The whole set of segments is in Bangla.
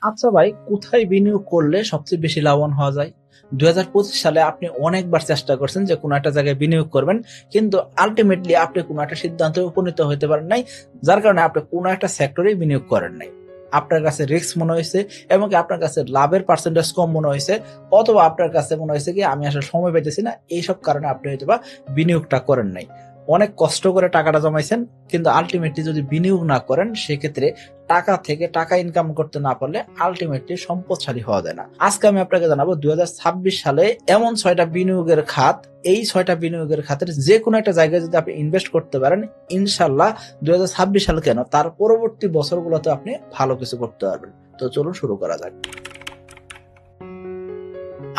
আচ্ছা ভাই, কোথায় বিনিয়োগ করলে সবচেয়ে বেশি লাভবান হওয়া যায়? 2025 সালে আপনি অনেকবার চেষ্টা করছেন যে কোনো একটা জায়গায় বিনিয়োগ করবেন, কিন্তু আলটিমেটলি আপনি কোনো একটা সিদ্ধান্তে উপনীত হতে পারেন নাই, যার কারণে আপনি কোনো একটা সেক্টরে বিনিয়োগ করেন নাই। আপনার কাছে রিস্ক মনে হয়েছে এবং কি আপনার কাছে লাভের পার্সেন্টেজ কম মনে হয়েছে, অথবা আপনার কাছে মনে হয়েছে কি আমি আসলে সময় পাইতেছি না, এইসব কারণে আপনি হয়তো বা বিনিয়োগটা করেন নাই। অনেক কষ্ট করে টাকাটা জমাইছেন, কিন্তু আলটিমেটলি যদি বিনিয়োগ না করেন সেক্ষেত্রে টাকা থেকে টাকা ইনকাম করতে না পারলে আলটিমেটলি সম্পদশালী হওয়া যায় না। আজকে আমি আপনাকে জানাবো 2026 সালে এমন 6টা বিনিয়োগের খাত, এই 6টা বিনিয়োগের খাতের যে কোনো একটা জায়গায় যদি আপনি ইনভেস্ট করতে পারেন, ইনশাল্লাহ 2026 সাল কেন, তার পরবর্তী বছরগুলোতে আপনি ভালো কিছু করতে পারবেন। তো চলুন শুরু করা যাক।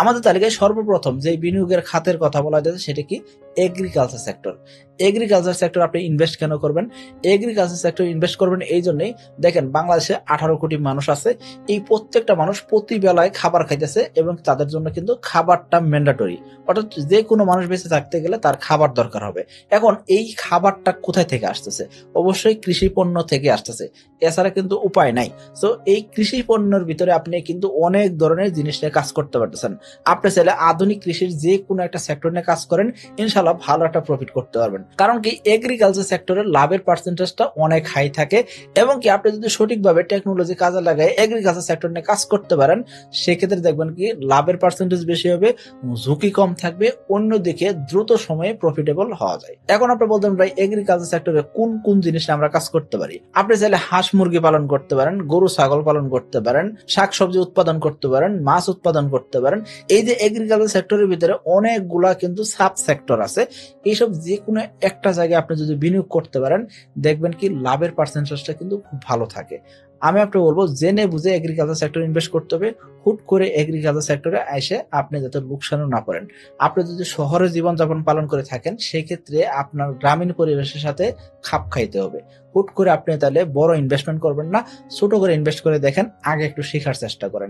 আমাদের তালিকায় সর্বপ্রথম যে বিনিয়োগের খাতের কথা বলা যাচ্ছে সেটা কি? Agriculture sector. এগ্রিকালচার সেক্টর আপনি ইনভেস্ট কেন করবেন? এগ্রিকালচার সেক্টর ইনভেস্ট করবেন এই জন্যই, দেখেন বাংলাদেশে 18 কোটি মানুষ আছে। এই প্রত্যেকটা মানুষ প্রতি বেলায় খাবার খাইতেছে এবং তাদের জন্য কিন্তু খাবারটা ম্যান্ডেটরি। অর্থাৎ যে কোনো মানুষ বেঁচে থাকতে গেলে তার খাবার দরকার হবে। এখন এই খাবারটা কোথায় থেকে আসতেছে? অবশ্যই কৃষি পণ্য থেকে আসতেছে, এছাড়া কিন্তু উপায় নাই। সো এই কৃষি পণ্যের ভিতরে আপনি কিন্তু অনেক ধরনের জিনিস নিয়ে কাজ করতে পারতেছেন। আপনি চাইলে আধুনিক কৃষির যে কোনো একটা সেক্টর নিয়ে কাজ করেন, ইনশাল্লাহ ভালো একটা প্রফিট করতে পারবেন। কারণ কি, এগ্রিকালচার সেক্টরের লাভের পার্সেন্টেজটা অনেক হাই থাকে এবং কি আপনি যদি সঠিকভাবে টেকনোলজি কাজে লাগায় এগ্রিকালচার সেক্টর নিয়ে কাজ করতে পারেন, সেক্ষেত্রে দেখবেন কি লাভের পার্সেন্টেজ বেশি হবে, ঝুঁকি কম থাকবে, অন্যদিকে দ্রুত সময়ে প্রফিটেবল হওয়া যায়। এখন আপনি বলতেন ভাই, এগ্রিকালচার সেক্টরে কোন কোন জিনিস আমরা কাজ করতে পারি? আপনি চাইলে হাঁস মুরগি পালন করতে পারেন, গরু ছাগল পালন করতে পারেন, শাকসবজি উৎপাদন করতে পারেন, মাছ উৎপাদন করতে পারেন। এই যে এগ্রিকালচার সেক্টরের ভিতরে অনেকগুলা কিন্তু সাব সেক্টর আছে, এইসব যে কোনো একটা জায়গায় আপনি যদি বিনিয়োগ করতে পারেন, দেখবেন কি লাভের পার্সেন্টেজটা কিন্তু খুব ভালো থাকে। আমি আপনাকে বলবো জেনে বুঝে এগ্রিকালচার সেক্টর ইনভেস্ট করতে হবে। হুট করে এগ্রিকালচার সেক্টরে এসে আপনি যাতে লোকসানও না করেন। আপনি যদি শহরে জীবনযাপন পালন করে থাকেন, সেক্ষেত্রে আপনার গ্রামীণ পরিবেশের সাথে খাপ খাইতে হবে। হুট করে আপনি তাহলে বড় ইনভেস্টমেন্ট করবেন না, ছোট করে ইনভেস্ট করে দেখেন, আগে একটু শেখার চেষ্টা করেন।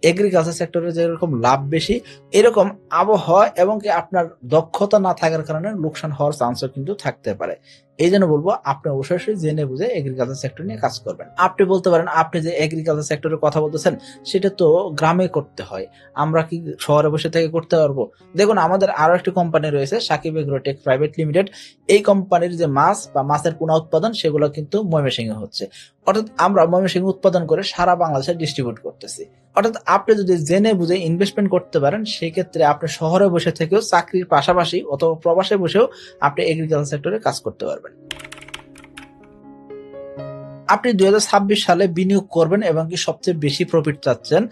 এগ্রিকালচার সেক্টরে যেরকম লাভ বেশি, এরকম আবহাওয়া এবং কি আপনার দক্ষতা না থাকার কারণে লোকসান হওয়ার চান্সও কিন্তু থাকতে পারে। এই জন্য বলবো আপনি অবশ্যই জেনে বুঝে এগ্রিকালচার সেক্টর নিয়ে কাজ করবেন। আপনি বলতে পারেন, আপনি যে এগ্রিকালচার সেক্টরের কথা বলতেছেন সেটা তো গ্রামে করতে হয়, আমরা কি শহরে বসে থেকে করতে পারবো? দেখুন, আমাদের আরো একটি কোম্পানি রয়েছে, সাকিব এগ্রোটেক প্রাইভেট লিমিটেড। এই কোম্পানির যে মাছ বা মাছের পোনা উৎপাদন, সেগুলো কিন্তু ময়মনসিংহে হচ্ছে। অর্থাৎ আমরা ময়মনসিংহে উৎপাদন করে সারা বাংলাদেশে ডিস্ট্রিবিউট করতেছি। অর্থাৎ আপনি যদি জেনে বুঝে ইনভেস্টমেন্ট করতে পারেন, সেক্ষেত্রে আপনি শহরে বসে থেকেও চাকরির পাশাপাশি অথবা প্রবাসে বসেও আপনি এগ্রিকালচার সেক্টরে কাজ করতে পারবেন। আপনি 2026 সালে বিনিয়োগ করবেন এবং কি সবচেয়ে বেশি প্রফিট চাচ্ছেন,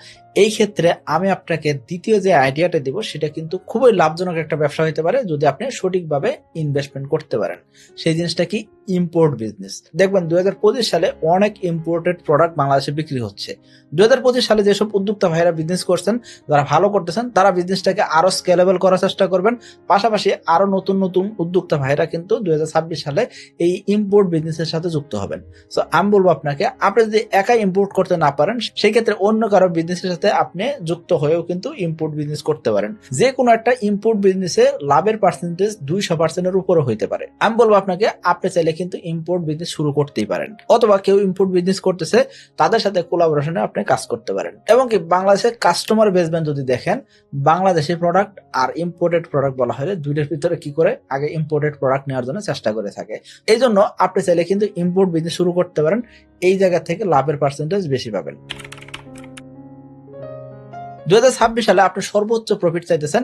এই ক্ষেত্রে আমি আপনাকে দ্বিতীয় যে আইডিয়াটা দিব সেটা কিন্তু খুবই লাভজনক একটা ব্যবসা হতে পারে যদি আপনি সঠিকভাবে ইনভেস্টমেন্ট করতে পারেন। সেই জিনিসটা কি? Import business. দেখবেন 2025 সালে অনেক ইম্পোর্টেড প্রোডাক্ট বাংলাদেশে বিক্রি হচ্ছে। 2025 সালে যেসব উদ্যোক্তা ভাইরা বিজনেস করছেন, যারা ভালো করতেছেন, তারা বিজনেসটাকে আরো স্কেলেবল করার চেষ্টা করবেন। পাশাপাশি আরো নতুন নতুন উদ্যোক্তা ভাইরা কিন্তু 2026 সালে এই ইম্পোর্ট বিজনেসের সাথে যুক্ত হবেন। সো আমি বলবো আপনাকে, আপনি যদি একাই ইম্পোর্ট করতে না পারেন, সেই ক্ষেত্রে অন্য কারো বিজনেসের সাথে আপনি যুক্ত হয়েও কিন্তু ইম্পোর্ট বিজনেস করতে পারেন। যে কোনো একটা ইম্পোর্ট বিজনেসে লাভের পার্সেন্টেজ 200% এর উপরে হইতে পারে। আমি বলবো আপনাকে, আপনি চাইলে কিন্তু ইম্পোর্ট বিজনেস শুরু করতেই পারেন, অথবা কেউ ইম্পোর্ট বিজনেস করতেছে তাদের সাথে কোলাবোরেশনে আপনি কাজ করতে পারেন। এবং কি বাংলাদেশের কাস্টমার বেসমেন্ট যদি দেখেন, বাংলাদেশি প্রোডাক্ট আর ইম্পোর্টেড প্রোডাক্ট বলা হয়, দুইটার ভিতরে কি করে আগে ইম্পোর্টেড প্রোডাক্ট নেওয়ার জন্য চেষ্টা করে থাকে। এই জন্য আপনি চাইলে কিন্তু ইম্পোর্ট বিজনেস শুরু করতে পারেন, এই জায়গা থেকে লাভের পার্সেন্টেজ বেশি পাবেন। 2026 সালে আপনি সর্বোচ্চ প্রফিট চাইতেছেন,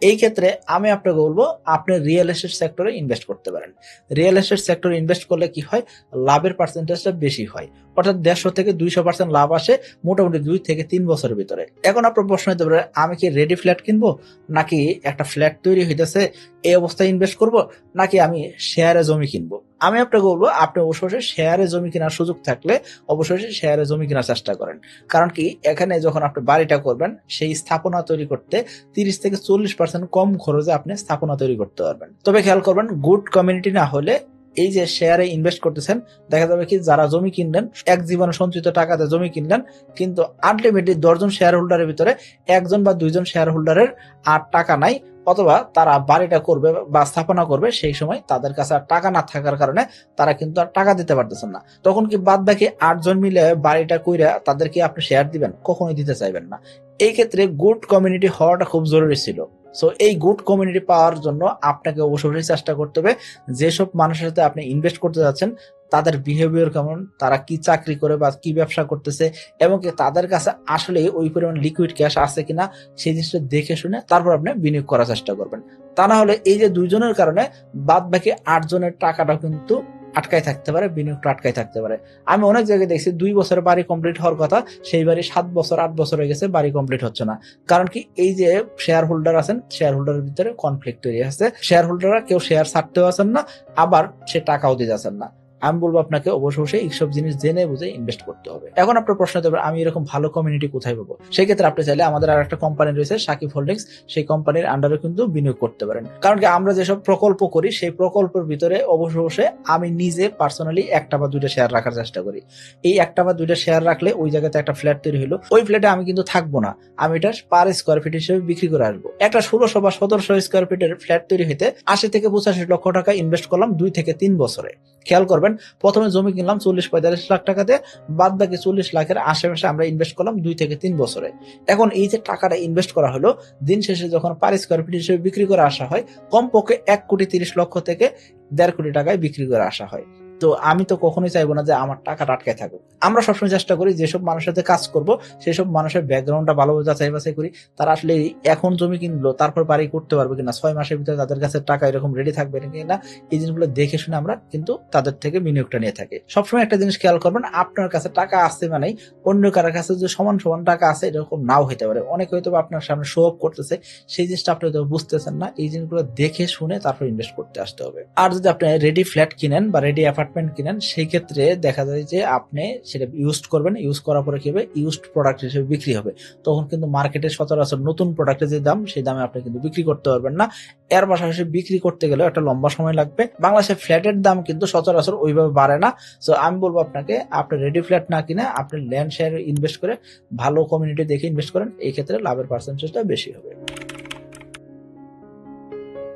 এই ক্ষেত্রে আমি আপনাকে বলবো আপনি রিয়েল এস্টেট সেক্টরে ইনভেস্ট করতে পারেন। রিয়েল এস্টেট সেক্টরে ইনভেস্ট করলে কি হয়? লাভের পার্সেন্টেজটা বেশি হয়, অর্থাৎ 150 থেকে 200% লাভ আসে মোটামুটি 2 থেকে 3 বছরের ভিতরে। এখন আপনার প্রশ্ন হতে পারে, আমি কি রেডি ফ্ল্যাট কিনবো, নাকি একটা ফ্ল্যাট তৈরি হইতেছে এই অবস্থায় ইনভেস্ট করব, নাকি আমি শেয়ারে জমি কিনবো? আমি আপনাকে বলবো, আপনি অবশ্যই শেয়ারে জমি কেনার সুযোগ থাকলে অবশ্যই শেয়ারে জমি কেনার চেষ্টা করেন। কারণ কি, এখানে যখন আপনি বাড়িটা করবেন, সেই স্থাপনা তৈরি করতে 30 থেকে 40% কম খরচে আপনি স্থাপনা তৈরি করতে পারবেন। তবে খেয়াল করবেন, গুড কমিউনিটি না হলে এই যে শেয়ারে ইনভেস্ট করতেছেন, দেখা যাবে কি যারা জমি কিনলেন, এক জীবনে সঞ্চিত টাকাতে জমি কিনলেন, কিন্তু আলটিমেটলি 10 জন শেয়ার হোল্ডারের ভিতরে 1 জন বা 2 জন শেয়ার হোল্ডারের আর টাকা নাই, অথবা তারা বাড়িটা করবে বা স্থাপনা করবে, সেই সময় তাদের কাছে আর টাকা না থাকার কারণে তারা কিন্তু আর টাকা দিতে পারতেছেন না। তখন কি বাদ বাকি 8 জন মিলে বাড়িটা কইরা তাদেরকে আপনি শেয়ার দিবেন? কখনোই দিতে চাইবেন না। এই ক্ষেত্রে গুড কমিউনিটি হওয়াটা খুব জরুরি ছিল। সো এই গুড কমিউনিটি পাওয়ার জন্য আপনাকে অবশ্যই চেষ্টা করতে হবে যেসব মানুষের সাথে আপনি ইনভেস্ট করতে যাচ্ছেন তাদের বিহেভিয়ার কেমন, তারা কি চাকরি করে বা কি ব্যবসা করতেছে, এবং কি তাদের কাছে আসলে ওই পরিমাণ লিকুইড ক্যাশ আছে কিনা সেই জিনিসটা দেখে শুনে তারপর আপনি বিনিয়োগ করার চেষ্টা করবেন। তা না হলে এই যে 2 জনের কারণে বাদ বাকি 8 জনের টাকাটা কিন্তু আটকায় থাকতে পারে, বিনিয়োগটা আটকায় থাকতে পারে। আমি অনেক জায়গায় দেখছি 2 বছরে বাড়ি কমপ্লিট হওয়ার কথা, সেই বাড়ি 7 বছর 8 বছর হয়ে গেছে, বাড়ি কমপ্লিট হচ্ছে না। কারণ কি, এই যে শেয়ার হোল্ডার আছেন, শেয়ার হোল্ডারের ভিতরে কনফ্লিক্ট তৈরি আছে। শেয়ার হোল্ডাররা কেউ শেয়ার ছাড়তেও আছেন না, আবার সে টাকাও দিতে আছেন না। আমি বলবো আপনাকে অবশ্যই এইসব জিনিস জেনে বুঝে ইনভেস্ট করতে হবে। এখন আপনার প্রশ্ন হতে পারে আমি এরকম ভালো কমিউনিটি কোথায় পাবো? সেই ক্ষেত্রে আপনি চাইলে আমাদের আর একটা কোম্পানি রয়েছে সাকিব হোল্ডিংস, সেই কোম্পানির আন্ডারে কিন্তু বিনিয়োগ করতে পারেন। কারণ কি, আমরা যেসব প্রকল্প করি সেই প্রকল্পের ভিতরে অবশ্যই আমি নিজে পার্সোনালি 1টা বা 2টা শেয়ার রাখার চেষ্টা করি। এই 1টা বা 2টা শেয়ার রাখলে ওই জায়গাতে একটা ফ্ল্যাট তৈরি হলো, ওই ফ্ল্যাটে আমি কিন্তু থাকবো না, আমি এটা পার স্কোয়ার ফিট হিসেবে বিক্রি করে আসবো। একটা 1600 বা 1700 স্কোয়ার ফিটের ফ্ল্যাট তৈরি হইতে 80 থেকে 85 লক্ষ টাকা ইনভেস্ট করলাম 2 থেকে 3 বছরে। খেয়াল করবেন, প্রথমে জমি কিনলাম 40-45 লাখ টাকাতে, বাদ বাকি 40 লাখের আশেপাশে আমরা ইনভেস্ট করলাম 2 থেকে 3 বছরে। এখন এই যে টাকাটা ইনভেস্ট করা হলো, দিন শেষে যখন পার স্কোয়ার ফিট হিসেবে বিক্রি করে আসা হয়, কমপক্ষে 1,30,00,000 থেকে 1.5 কোটি টাকায় বিক্রি করে আসা হয়। তো আমি তো কখনোই চাইবো না যে আমার টাকাটা আটকায় থাকুক। আমরা সবসময় চেষ্টা করি যেসব মানুষের সাথে কাজ করব সেসব মানুষের ব্যাকগ্রাউন্ডটা ভালোভাবে যাচাই বাছাই করি, তারা আসলে এখন জমি কিনলো তারপর বাড়ি করতে পারবে কিনা, 6 মাসের ভিতরে তাদের কাছে টাকা এরকম রেডি থাকবে কিনা, এই জিনিসগুলো দেখে শুনে আমরা কিন্তু তাদের থেকে বিনিয়োগটা নিয়ে থাকি। সবসময় একটা জিনিস খেয়াল করবেন, আপনার কাছে টাকা আছে মানে অন্য কারোর কাছে যে সমান সমান টাকা আছে এরকম নাও হতে পারে। অনেকে হয়তো আপনার সামনে শো অফ করতেছে, সেই জিনিসটা আপনি হয়তো বুঝতেছেন না। এই জিনিসগুলো দেখে শুনে তারপর ইনভেস্ট করতে আসতে হবে। আর যদি আপনি রেডি ফ্ল্যাট কিনেন বা রেডি অ্যাপার্টমেন্ট কিনেন, সেই ক্ষেত্রে দেখা যায় যে আপনি সেটা ইউজ করবেন, ইউজ করার পরে কি হবে, ইউজড প্রোডাক্ট হিসেবে বিক্রি হবে। তখন কিন্তু মার্কেটে সচরাচর নতুন প্রোডাক্টের যে দাম, সেই দামে আপনি কিন্তু বিক্রি করতে পারবেন না। এর পাশাপাশি বিক্রি করতে গেলে একটা লম্বা সময় লাগবে। বাংলাদেশে ফ্ল্যাটের দাম কিন্তু সচরাচর ওইভাবে বাড়ে না। সো আমি বলবো আপনাকে, আপনি রেডি ফ্ল্যাট না কিনে আপনি ল্যান্ড শেয়ারে ইনভেস্ট করে ভালো কমিউনিটি দেখে ইনভেস্ট করেন, এই ক্ষেত্রে লাভের পার্সেন্টেজটা বেশি হবে।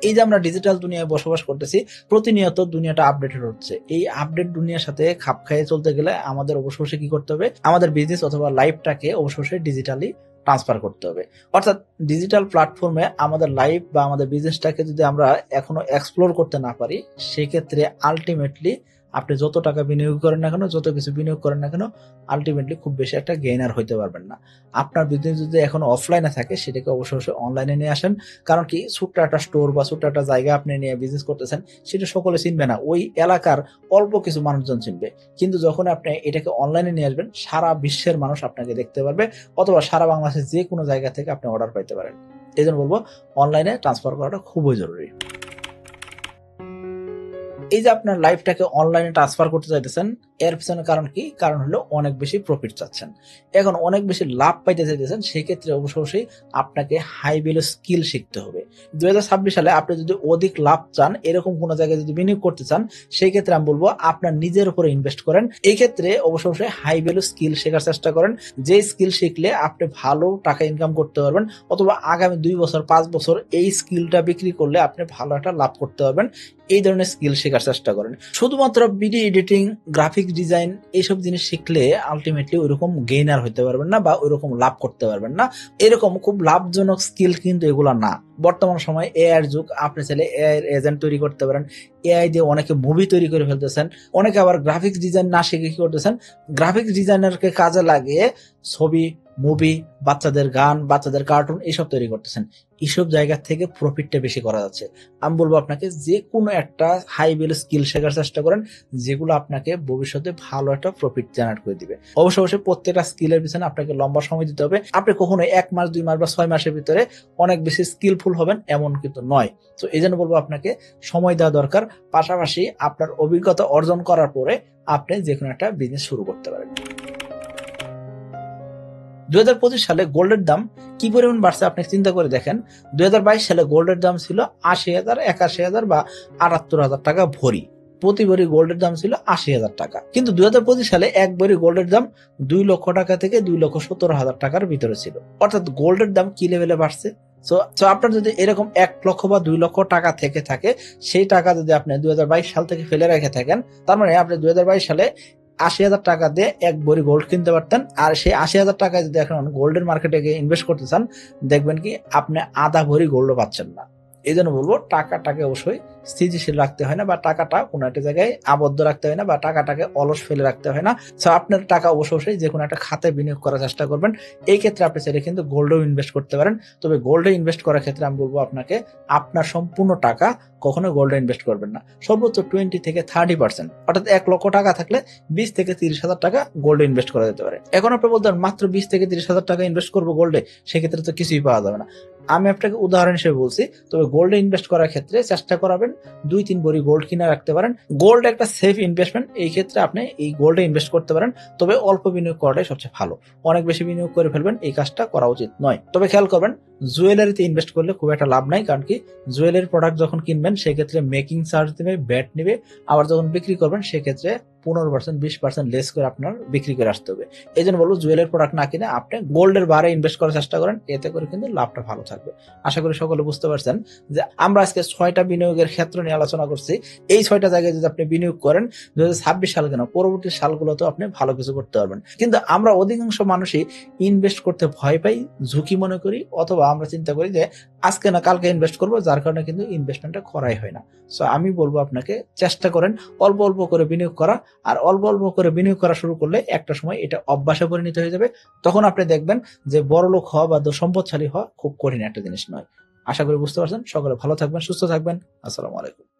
এই যে আমরা ডিজিটাল দুনিয়ায় বসবাস করতেছি, প্রতিনিয়ত দুনিয়াটা আপডেটেড হচ্ছে। এই আপডেট দুনিয়ার সাথে খাপ খাইয়ে চলতে গেলে আমাদের অবশ্যই কি করতে হবে, আমাদের বিজনেস অথবা লাইফটাকে অবশ্যই ডিজিটালি ট্রান্সফার করতে হবে। অর্থাৎ ডিজিটাল প্ল্যাটফর্মে আমাদের লাইফ বা আমাদের বিজনেসটাকে যদি আমরা এখনো এক্সপ্লোর করতে না পারি, সেক্ষেত্রে আলটিমেটলি আপনি যত টাকা বিনিয়োগ করেন না কেন, যত কিছু বিনিয়োগ করেন না কেন, আলটিমেটলি খুব বেশি একটা গেইনার হইতে পারবেন না। আপনার বিজনেস যদি এখন অফলাইনে থাকে, সেটাকে অবশ্যই অনলাইনে নিয়ে আসেন। কারণ কি, ছোট্ট একটা স্টোর বা ছোট্ট একটা জায়গা আপনি নিয়ে বিজনেস করতেছেন, সেটা সকলে চিনবে না, ওই এলাকার অল্প কিছু মানুষজন চিনবে। কিন্তু যখন আপনি এটাকে অনলাইনে নিয়ে আসবেন, সারা বিশ্বের মানুষ আপনাকে দেখতে পারবে, অথবা সারা বাংলাদেশের যে কোনো জায়গা থেকে আপনি অর্ডার পাইতে পারেন। এই জন্য বলবো, অনলাইনে ট্রান্সফার করাটা খুবই জরুরি। এই যে আপনার লাইফটাকে অনলাইনে ট্রান্সফার করতে চাইতেছেন, এর পিছনে কারণ কি? কারণ হলো অনেক বেশি প্রফিট চাচ্ছেন, এখন অনেক বেশি লাভ পাইতে চাইতেছেন। সেই ক্ষেত্রে অবশ্যই আপনাকে হাই ভ্যালু স্কিল শিখতে হবে। 2026 সালে আপনি যদি অধিক লাভ চান, এরকম কোনো জায়গায় যদি বিনিয়োগ করতে চান, সেই ক্ষেত্রে আমি বলবো আপনার নিজের উপরে ইনভেস্ট করেন। এই ক্ষেত্রে অবশ্যই হাই ভ্যালু স্কিল শেখার চেষ্টা করেন, যে স্কিল শিখলে আপনি ভালো টাকা ইনকাম করতে পারবেন, অথবা আগামী 2 বছর 5 বছর এই স্কিলটা বিক্রি করলে আপনি ভালো একটা লাভ করতে পারবেন। এই ধরনের স্কিল শেখার চেষ্টা করেন। শুধুমাত্র ভিডিও এডিটিং, গ্রাফিক ডিজাইন এইসব জিনিস শিখলে আলটিমেটলি ওইরকম গেইনার হতে পারবেন না বা ওইরকম লাভ করতে পারবেন না। এরকম খুব লাভজনক স্কিল কিন্তু এগুলা না। বর্তমান সময় এআই এর যুগ, আপনি চাইলে এআই এর এজেন্ট তৈরি করতে পারেন। এআই দিয়ে অনেকে মুভি তৈরি করে ফেলতেছেন, অনেকে আবার গ্রাফিক্স ডিজাইন না শিখে কি করতেছেন, গ্রাফিক্স ডিজাইনারকে কাজে লাগিয়ে ছবি, মুভি, বাচ্চাদের গান, বাচ্চাদের কার্টুন এইসব তৈরি করতেছেন। এইসব জায়গা থেকে প্রফিটটা বেশি করা যাচ্ছে। আমি বলবো আপনাকে যে কোনো একটা হাই ভ্যালু স্কিল শেখার চেষ্টা করেন, যেগুলো আপনাকে ভবিষ্যতে ভালো একটা প্রফিট জেনারেট করে দিবে। অবশ্যই প্রত্যেকটা স্কিলের পিছনে আপনাকে লম্বা সময় দিতে হবে। আপনি কখনো 1 মাস 2 মাস বা 6 মাসের ভিতরে অনেক বেশি স্কিলফুল হবেন এমন কিন্তু নয়। তো এই জন্য বলবো আপনাকে সময় দেওয়া দরকার, পাশাপাশি আপনার অভিজ্ঞতা অর্জন করার পরে আপনি যে কোনো একটা বিজনেস শুরু করতে পারেন। 2025 সালে গোল্ডের দাম কি পরিমাণ বাড়ছে আপনি চিন্তা করে দেখেন। 2022 সালে গোল্ডের দাম ছিল 80,000, 81,000 বা 78,000 টাকা ভরি। প্রতি ভরি গোল্ডের দাম ছিল ৮০,০০০ টাকা, কিন্তু ২০২৫ সালে এক ভরি গোল্ডের দাম ২ লক্ষ টাকা থেকে ২,৭০,০০০ টাকার ভিতরে ছিল। অর্থাৎ গোল্ডের দাম কি লেভেলে বাড়ছে। সো আপনার যদি এরকম ১ লক্ষ বা ২ লক্ষ টাকা থেকে থাকে, সেই টাকা যদি আপনি ২০২২ সাল থেকে ফেলে রেখে থাকেন, তার মানে আপনি ২০২২ সালে ৮০,০০০ টাকা দিয়ে এক ভরি গোল্ড কিনতে পারতেন। আর সেই ৮০,০০০ টাকায় যদি এখন গোল্ডের মার্কেটে গিয়ে ইনভেস্ট করতে চান, দেখবেন কি আপনি আধা ভরি গোল্ডও পাচ্ছেন না। এই জন্য বলবো টাকাটাকে অবশ্যই স্থিতিশীল রাখতে হয় না, বা টাকাটা কোনো একটা জায়গায় আবদ্ধ রাখতে হয় না, বা টাকাটাকে অলস ফেলে রাখতে হয় না। সো আপনার টাকা অবশ্যই যে কোনো একটা খাতে বিনিয়োগ করার চেষ্টা করবেন। এই ক্ষেত্রে আপনি চাইলে কিন্তু গোল্ডেও ইনভেস্ট করতে পারেন। তবে গোল্ডে ইনভেস্ট করার ক্ষেত্রে আমি বলবো আপনাকে আপনার সম্পূর্ণ টাকা কখনো গোল্ডে ইনভেস্ট করবেন না। সর্বোচ্চ 20 থেকে 30%, অর্থাৎ ১ লক্ষ টাকা থাকলে ২০ থেকে ৩০,০০০ টাকা গোল্ডে ইনভেস্ট করা যেতে পারে। এখন আপনি বলতেন মাত্র ২০ থেকে ৩০,০০০ টাকা ইনভেস্ট করবো গোল্ডে, সেক্ষেত্রে তো কিছুই পাওয়া যাবে না। আমি আপনাকে উদাহরণ হিসেবে বলছি। তবে গোল্ডে ইনভেস্ট করার ক্ষেত্রে চেষ্টা করাবেন ২-৩ ভরি গোল্ড কিনে রাখতে পারেন। গোল্ড একটা সেফ ইনভেস্টমেন্ট, এই ক্ষেত্রে আপনি এই গোল্ডে ইনভেস্ট করতে পারেন। তবে অল্প বিনিয়োগ করাটাই সবচেয়ে ভালো। অনেক বেশি বিনিয়োগ করে ফেলবেন, এই কাজটা করা উচিত নয়। তবে খেয়াল করবেন, জুয়েলারিতে ইনভেস্ট করলে খুব একটা লাভ নাই। কারণ কি, জুয়েলারি প্রোডাক্ট যখন কিনবেন সেক্ষেত্রে মেকিং চার্জ দিবে, ব্যাট নিবে। আবার যখন বিক্রি করবেন সেক্ষেত্রে 15%, 20% লেস করে আপনার বিক্রি করে আসতে হবে। এই জন্য বলবো জুয়েলারি প্রোডাক্ট না কিনে আপনি গোল্ডের বারে ইনভেস্ট করার চেষ্টা করেন, এতে করে কিন্তু লাভটা ভালো থাকবে। আশা করি সকলে বুঝতে পারছেন যে আমরা আজকে 6টা বিনিয়োগের ক্ষেত্র নিয়ে আলোচনা করছি। এই 6টা জায়গায় যদি আপনি বিনিয়োগ করেন 2026 সাল কেন, পরবর্তী সালগুলোতেও আপনি ভালো কিছু করতে পারবেন। কিন্তু আমরা অধিকাংশ মানুষই ইনভেস্ট করতে ভয় পাই, ঝুঁকি মনে করি, অথবা আমরা চিন্তা করি যে আজকে না কালকে ইনভেস্ট করবো, যার কারণে কিন্তু ইনভেস্টমেন্টটা করাই হয় না। সো আমি বলবো আপনাকে চেষ্টা করেন অল্প অল্প করে বিনিয়োগ করা। আর অল্প অল্প করে বিনিয়োগ করা শুরু করলে একটা সময় এটা অভ্যাসে পরিণত হয়ে যাবে। তখন আপনি দেখবেন যে বড়লোক হওয়া বা সম্পদশালী হওয়া খুব কঠিন একটা জিনিস নয়। আশা করি বুঝতে পারছেন। সকলে ভালো থাকবেন, সুস্থ থাকবেন। আসসালামু আলাইকুম।